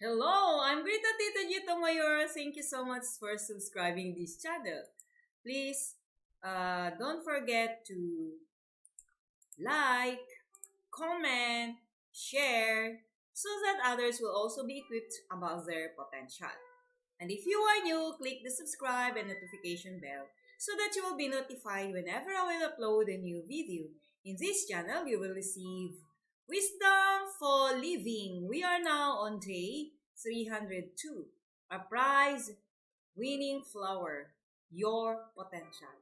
Hello, I'm Greta Tita Gito Mayor. Thank you so much for subscribing this channel. Please don't forget to like, comment, share, so that others will also be equipped about their potential. And if you are new, click the subscribe and notification bell so that you will be notified whenever I will upload a new video. In this channel, you will receive Wisdom for Living. We are now on day 302. A prize winning flower. Your potential.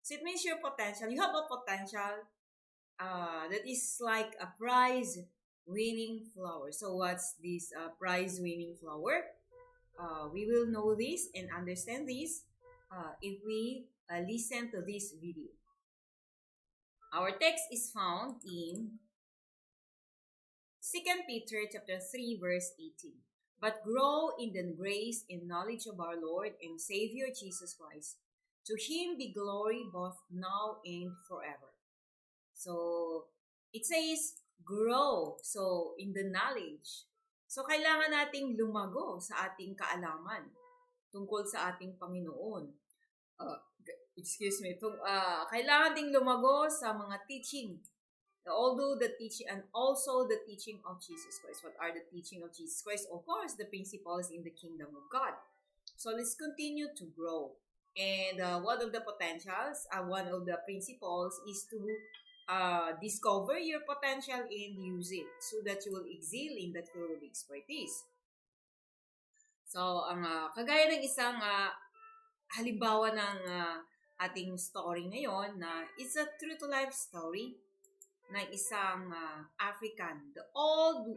So it means your potential. You have a potential that is like a prize winning flower. So what's this prize winning flower? We will know this and understand this if we listen to this video. Our text is found in 2 Peter chapter 3 verse 18. But grow in the grace and knowledge of our Lord and Savior Jesus Christ. To Him be glory both now and forever. So, it says, grow. So, in the knowledge. So, kailangan nating lumago sa ating kaalaman tungkol sa ating Panginoon. Kailangan ding lumago sa mga teaching. Although the teaching and also the teaching of Jesus Christ. What are the teaching of Jesus Christ? Of course, the principles in the kingdom of God. So let's continue to grow. And one of the potentials, one of the principles is to discover your potential and use it so that you will excel in that field of expertise. So, ang kagaya ng isang halimbawa ng ating story ngayon na it's a true-to-life story ng isang African. The old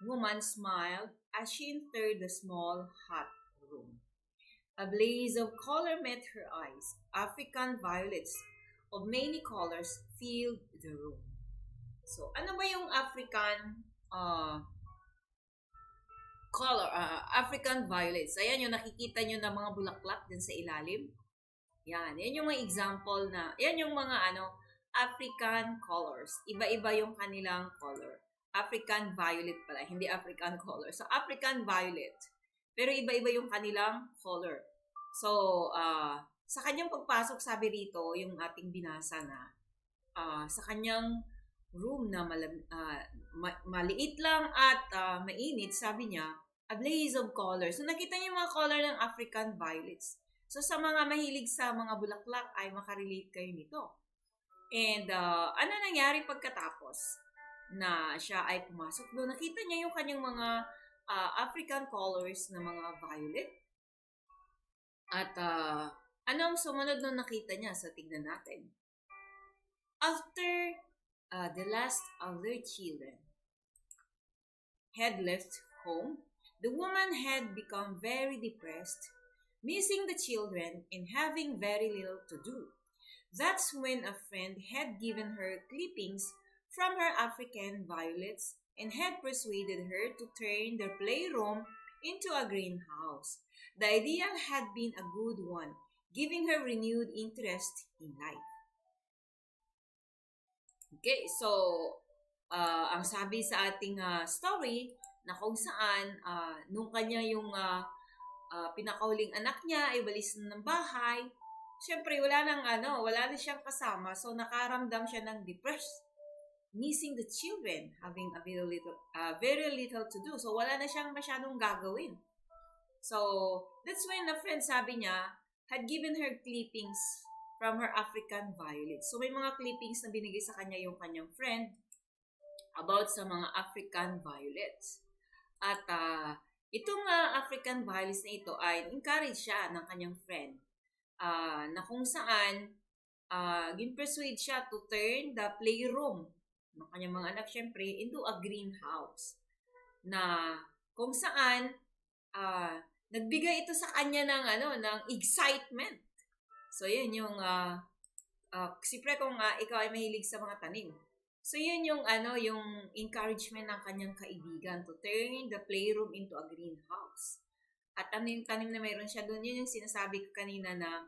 woman smiled as she entered the small hot room. A blaze of color met her eyes. African violets of many colors filled the room. So, ano ba yung African color? African violets. Ayan yung nakikita nyo na mga bulaklak din sa ilalim. Yan yung mga example na, yan yung mga African colors. Iba-iba yung kanilang color. African violet pala, hindi African color. So, African violet. Pero iba-iba yung kanilang color. So, sa kanyang pagpasok, sabi rito, yung ating binasa na, sa kanyang room na maliit lang at mainit, sabi niya, a blaze of colors. So, nakita niyo yung mga color ng African violets. So, sa mga mahilig sa mga bulaklak, ay makarelate kayo nito. And ano nangyari pagkatapos na siya ay pumasok doon? Nakita niya yung kanyang mga African colors na mga violet. At ano ang sumunod na nakita niya? So, tignan natin. After the last of their children had left home, the woman had become very depressed, missing the children and having very little to do. That's when a friend had given her clippings from her African violets and had persuaded her to turn their playroom into a greenhouse. The idea had been a good one, giving her renewed interest in life. Okay, so ang sabi sa ating story na kung saan nung kanya yung pinakauling anak niya ay walis na ng bahay, siyempre wala na siyang kasama, so nakaramdam siya ng depressed, missing the children, having a very little to do. So wala na siyang masyadong gagawin. So that's when a friend, sabi niya, had given her clippings from her African violets. So may mga clippings na binigay sa kanya yung kanyang friend about sa mga African violets. At itong African violets na ito ay encourage siya ng kanyang friend na kung saan gin-persuade siya to turn the playroom ng kanyang mga anak, syempre, into a greenhouse. Na kung saan nagbigay ito sa kanya ng excitement. So, yun yung siyempre kung ikaw ay mahilig sa mga tanim. So, yun yung yung encouragement ng kanyang kaibigan to turn the playroom into a greenhouse. At yung tanim na mayroon siya doon, yun yung sinasabi ko kanina na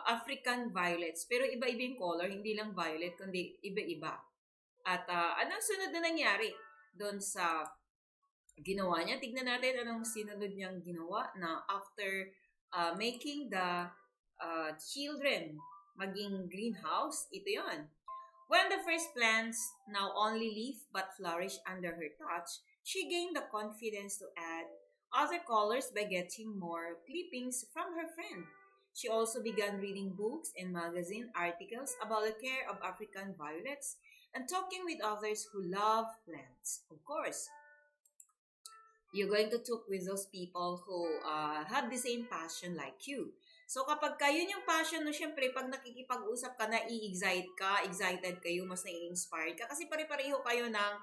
African violets. Pero iba-iba yung color, hindi lang violet, kundi iba-iba. At anong sunod na nangyari doon sa ginawa niya. Tignan natin anong sinunod niyang ginawa na after making the children maging greenhouse. Ito yon. When the first plants now only leaf but flourish under her touch, she gained the confidence to add other colors by getting more clippings from her friend. She also began reading books and magazine articles about the care of African violets and talking with others who love plants. Of course, you're going to talk with those people who have the same passion like you. So kapag yun yung passion no, syempre pag nakikipag-usap ka, na-i-excite ka, excited kayo, mas na-inspired ka kasi pare-pareho kayo ng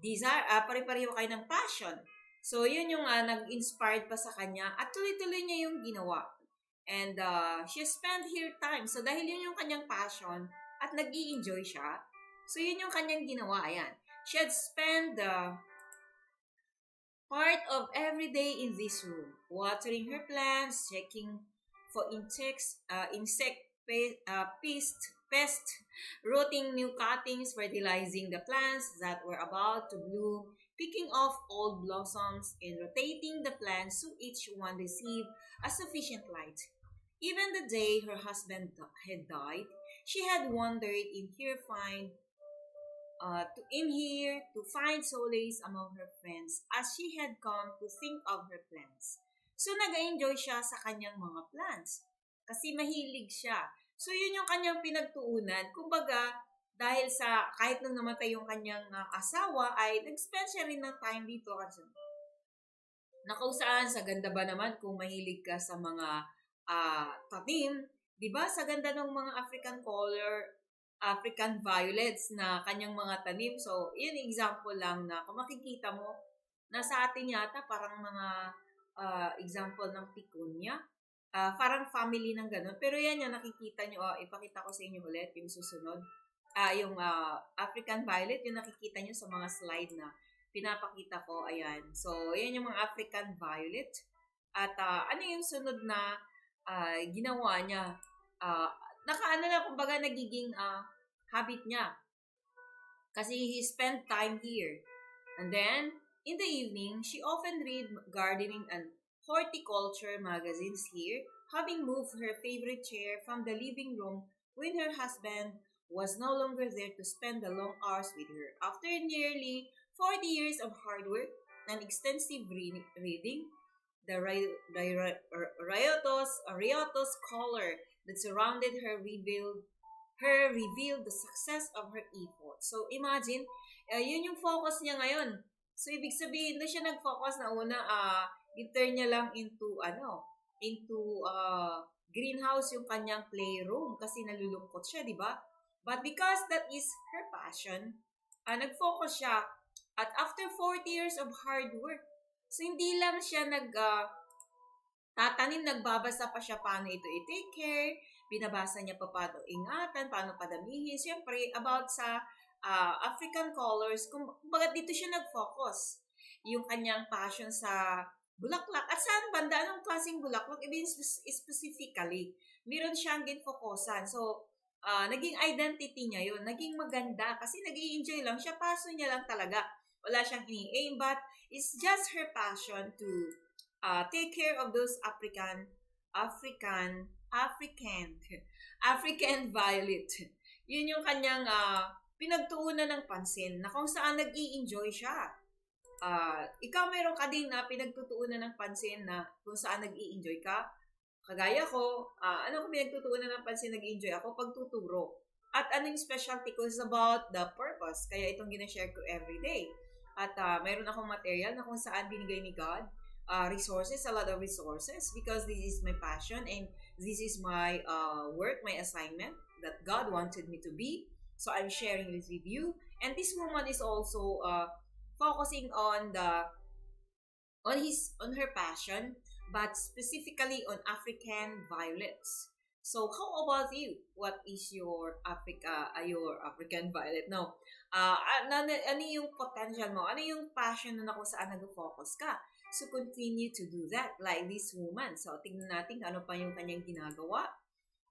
desire, pare-pareho kayo ng passion. So yun yung nag-inspired pa sa kanya at tuloy-tuloy niya yung ginawa. And she spent her time. So dahil yun yung kanyang passion at nag-i-enjoy siya, so yun yung kanyang ginawa. Ayan. She had spent the part of every day in this room, watering her plants, checking for pest, rooting new cuttings, fertilizing the plants that were about to bloom, picking off old blossoms, and rotating the plants so each one received a sufficient light. Even the day her husband had died, she had wandered in here to find solace among her friends as she had come to think of her plants. So, nag-enjoy siya sa kanyang mga plants kasi mahilig siya. So, yun yung kanyang pinagtuunan. Kumbaga, dahil sa kahit nung namatay yung kanyang asawa, ay nag-spend siya rin ng time dito kasi saan, sa ganda ba naman kung mahilig ka sa mga tanim, di ba? Sa ganda ng mga African violets na kanyang mga tanim. So, yun example lang na kung makikita mo, na sa atin yata parang mga example ng piconia. Parang family ng ganun. Pero yan yung nakikita nyo. Ipakita ko sa inyo ulit yung susunod. Yung African violet, yung nakikita nyo sa mga slide na pinapakita ko. Ayan. So, yan yung mga African violet. At ano yung sunod na ginawa niya? Kumbaga nagiging habit niya. Kasi he spent time here. And then, in the evening, she often read gardening and horticulture magazines here, having moved her favorite chair from the living room when her husband was no longer there to spend the long hours with her. After nearly 40 years of hard work and extensive reading, the riotous color that surrounded her revealed the success of her effort. So, imagine, yun yung focus niya ngayon. So, ibig sabihin, doon siya nag-focus na una, i-turn niya lang into greenhouse yung kanyang playroom kasi nalulungkot siya, di ba? But because that is her passion, nag-focus siya. At after 40 years of hard work, so hindi lang siya tatanim, nagbabasa pa siya paano ito i-take care, binabasa niya pa paano ingatan, paano padamihin. Siyempre, about sa African colors, kumbaga dito siya nag-focus. Yung kanyang passion sa bulaklak. At saan banda? Anong klaseng bulaklak? Even specifically, meron siyang ginfocusan. So, naging identity niya yun. Naging maganda kasi nag-i-enjoy lang siya. Passion niya lang talaga. Wala siyang ini-aim, but it's just her passion to take care of those African violet. Yun yung kanyang pinagtuunan ng pansin na kung saan nag-i-enjoy siya. Ikaw meron ka din na pinagtutuunan ng pansin na kung saan nag-i-enjoy ka. Kagaya ko, ano kung pinagtutuunan ng pansin nag-i-enjoy ako? Pagtuturo. At anong specialty ko is about the purpose. Kaya itong ginashare ko everyday. At mayroon akong material na kung saan binigay ni God resources, a lot of resources, because this is my passion and this is my work, my assignment that God wanted me to be. So I'm sharing this with you. And this woman is also focusing on her passion, but specifically on African violets. So how about you? What is your African violet? No. Ano yung potential mo? Ano yung passion na kung saan nag-focus ka? So, continue to do that, like this woman. So, tingnan natin ano pa yung kanyang ginagawa.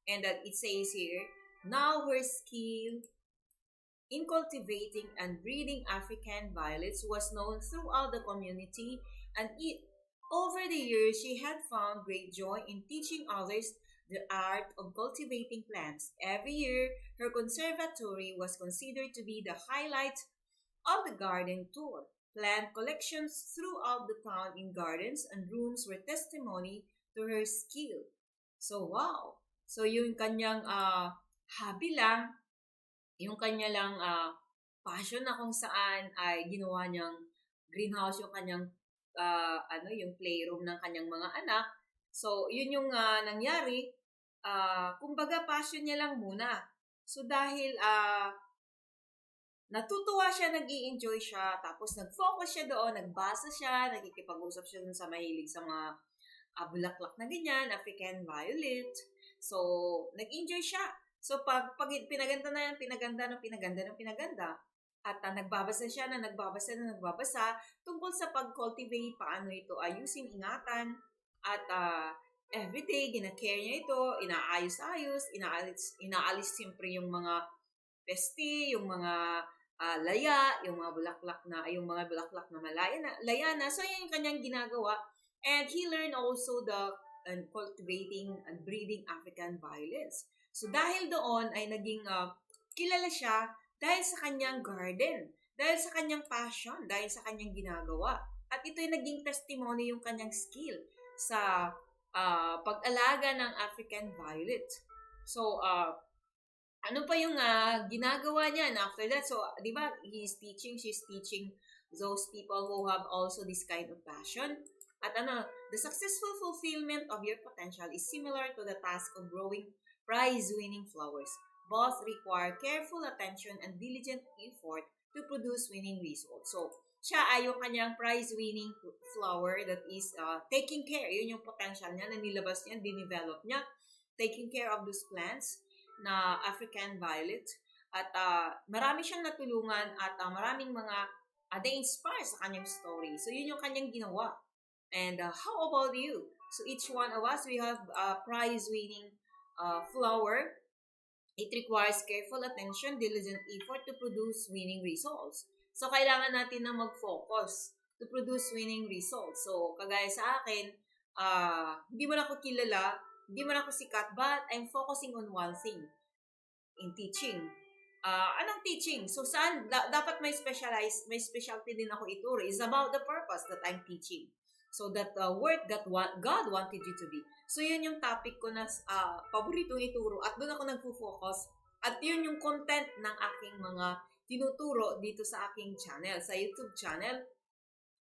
And that it says here, now her skill in cultivating and breeding African violets was known throughout the community, and over the years she had found great joy in teaching others the art of cultivating plants. Every year, her conservatory was considered to be the highlight of the garden tour. Plant collections throughout the town in gardens and rooms were testimony to her skill. So, wow! So, yung kanyang hobby lang, yung kanya lang passion na kung saan ay ginawa niyang greenhouse yung kanyang yung playroom ng kanyang mga anak. So, yun yung nangyari. Kumbaga, passion niya lang muna. So, dahil natutuwa siya, nag-i-enjoy siya, tapos nag-focus siya doon, nagbasa siya, nakikipag-usap siya dun sa mahilig sa mga bulaklak na ganyan, African violet. So, nag-enjoy siya. So, pag pinaganda na yan, pinaganda, at nagbabasa siya na nagbabasa tungkol sa pag-cultivate, paano ito ayusin, ingatan, at everyday, gina-care niya ito, inaayos-ayos, inaalis siyempre yung mga pesti, yung mga laya, yung mga bulaklak na laya na. So, yan yung kanyang ginagawa. And he learned also the cultivating and breeding African violets. So, dahil doon ay naging kilala siya dahil sa kanyang garden, dahil sa kanyang passion, dahil sa kanyang ginagawa. At ito'y naging testimony yung kanyang skill sa pag-alaga ng African violet. So, ano pa yung ginagawa niya after that? So, di ba, she's teaching those people who have also this kind of passion. At the successful fulfillment of your potential is similar to the task of growing prize-winning flowers. Both require careful attention and diligent effort to produce winning results. So, siya ay yung kanyang prize-winning flower that is taking care. Yun yung potential niya na nilabas niya, dinevelop niya. Taking care of those plants na African violet. At marami siyang natulungan at maraming mga na-inspire sa kanyang story. So, yun yung kanyang ginawa. And how about you? So, each one of us, we have a prize-winning flower. It requires careful attention, diligent effort to produce winning results. So, kailangan natin na mag-focus to produce winning results. So, kagaya sa akin, hindi mo na ako kilala, hindi man ako sikat, but I'm focusing on one thing, in teaching. Anong teaching? So, saan? Dapat may specialty din ako ituro. It's about the purpose that I'm teaching. So, that work that God wanted you to be. So, yun yung topic ko na paboritong ituro. At doon ako nagpo-focus. At yun yung content ng aking mga tinuturo dito sa aking channel, sa YouTube channel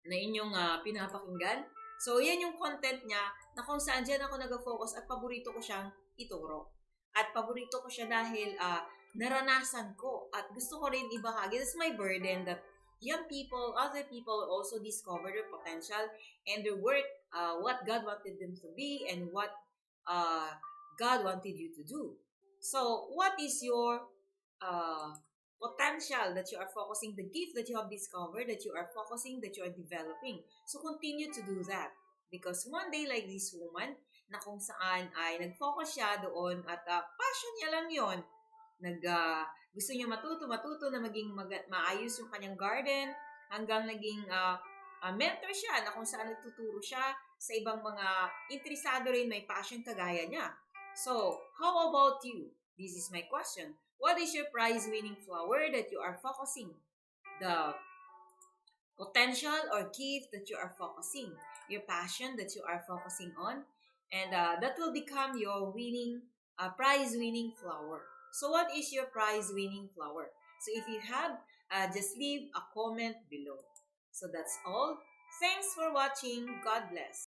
na inyong pinapakinggan. So, yan yung content niya na kung saan dyan ako nag-focus at paborito ko siyang ituro. At paborito ko siya dahil naranasan ko at gusto ko rin ibahagi. That's my burden that young people, other people also discover their potential and their work, what God wanted them to be and what God wanted you to do. So, what is your potential that you are focusing, the gift that you have discovered, that you are focusing, that you are developing. So, continue to do that. Because one day like this woman, na kung saan ay nag-focus siya doon at passion niya lang yon. Gusto niya matuto na maging maayos yung kanyang garden, hanggang naging mentor siya na kung saan nagtuturo siya sa ibang mga interesado rin may passion kagaya niya. So, how about you? This is my question. What is your prize-winning flower that you are focusing? The potential or gift that you are focusing, your passion that you are focusing on, and that will become your prize-winning flower. So what is your prize-winning flower? So if you have, just leave a comment below. So that's all. Thanks for watching. God bless.